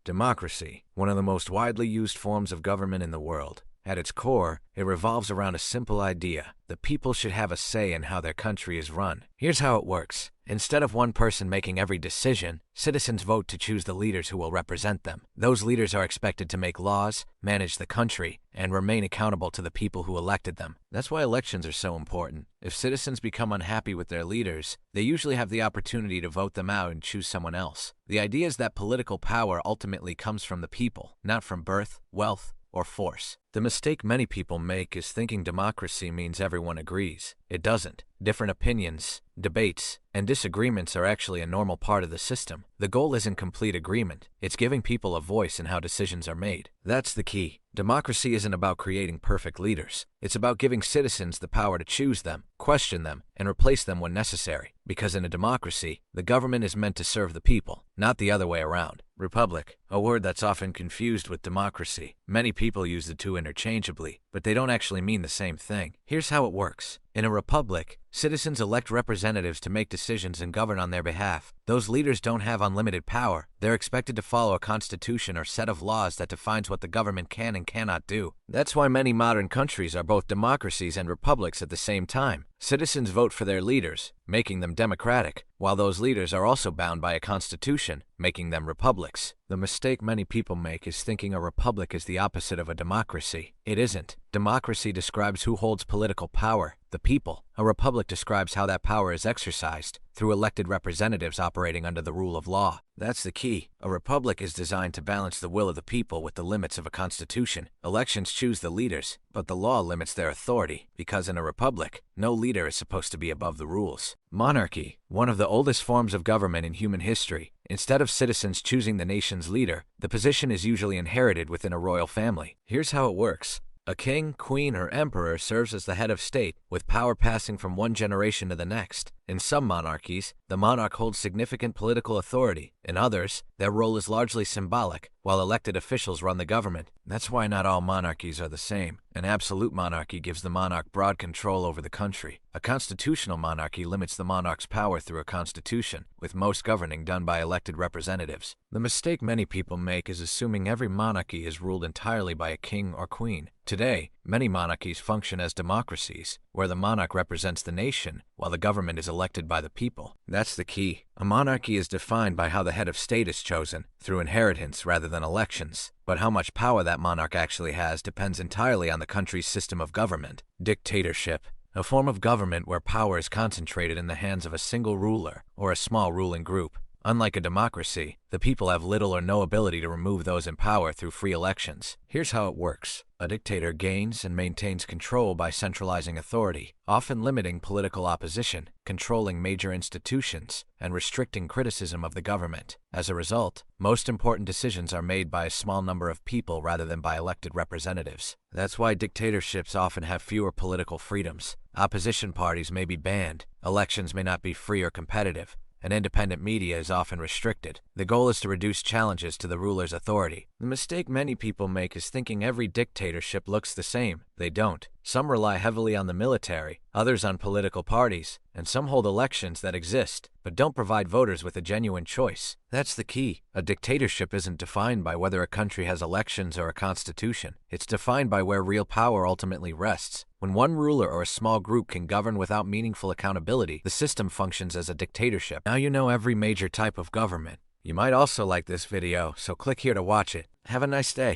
Democracy, one of the most widely used forms of government in the world. At its core, it revolves around a simple idea: the people should have a say in how their country is run. Here's how it works. Instead of one person making every decision, citizens vote to choose the leaders who will represent them. Those leaders are expected to make laws, manage the country, and remain accountable to the people who elected them. That's why elections are so important. If citizens become unhappy with their leaders, they usually have the opportunity to vote them out and choose someone else. The idea is that political power ultimately comes from the people, not from birth, wealth, or force. The mistake many people make is thinking democracy means everyone agrees. It doesn't. Different opinions, debates, and disagreements are actually a normal part of the system. The goal isn't complete agreement. It's giving people a voice in how decisions are made. That's the key. Democracy isn't about creating perfect leaders. It's about giving citizens the power to choose them, question them, and replace them when necessary. Because in a democracy, the government is meant to serve the people, not the other way around. Republic, a word that's often confused with democracy. Many people use the two interchangeably, but they don't actually mean the same thing. Here's how it works. In a republic, citizens elect representatives to make decisions and govern on their behalf. Those leaders don't have unlimited power. They're expected to follow a constitution or set of laws that defines what the government can and cannot do. That's why many modern countries are both democracies and republics at the same time. Citizens vote for their leaders, making them democratic, while those leaders are also bound by a constitution, making them republics. The mistake many people make is thinking a republic is the opposite of a democracy. It isn't. Democracy describes who holds political power, the people. A republic describes how that power is exercised, through elected representatives operating under the rule of law. That's the key. A republic is designed to balance the will of the people with the limits of a constitution. Elections choose the leaders, but the law limits their authority, because in a republic, no leader is supposed to be above the rules. Monarchy, one of the oldest forms of government in human history. Instead of citizens choosing the nation's leader, the position is usually inherited within a royal family. Here's how it works. A king, queen, or emperor serves as the head of state, with power passing from one generation to the next. In some monarchies, the monarch holds significant political authority. In others, their role is largely symbolic, while elected officials run the government. That's why not all monarchies are the same. An absolute monarchy gives the monarch broad control over the country. A constitutional monarchy limits the monarch's power through a constitution, with most governing done by elected representatives. The mistake many people make is assuming every monarchy is ruled entirely by a king or queen. Today, many monarchies function as democracies, where the monarch represents the nation, while the government is elected by the people. That's the key. A monarchy is defined by how the head of state is chosen, through inheritance rather than elections. But how much power that monarch actually has depends entirely on the country's system of government. Dictatorship, a form of government where power is concentrated in the hands of a single ruler or a small ruling group. Unlike a democracy, the people have little or no ability to remove those in power through free elections. Here's how it works. A dictator gains and maintains control by centralizing authority, often limiting political opposition, controlling major institutions, and restricting criticism of the government. As a result, most important decisions are made by a small number of people rather than by elected representatives. That's why dictatorships often have fewer political freedoms. Opposition parties may be banned, elections may not be free or competitive, and independent media is often restricted. The goal is to reduce challenges to the ruler's authority. The mistake many people make is thinking every dictatorship looks the same. They don't. Some rely heavily on the military, others on political parties, and some hold elections that exist, but don't provide voters with a genuine choice. That's the key. A dictatorship isn't defined by whether a country has elections or a constitution. It's defined by where real power ultimately rests. When one ruler or a small group can govern without meaningful accountability, the system functions as a dictatorship. Now you know every major type of government. You might also like this video, so click here to watch it. Have a nice day.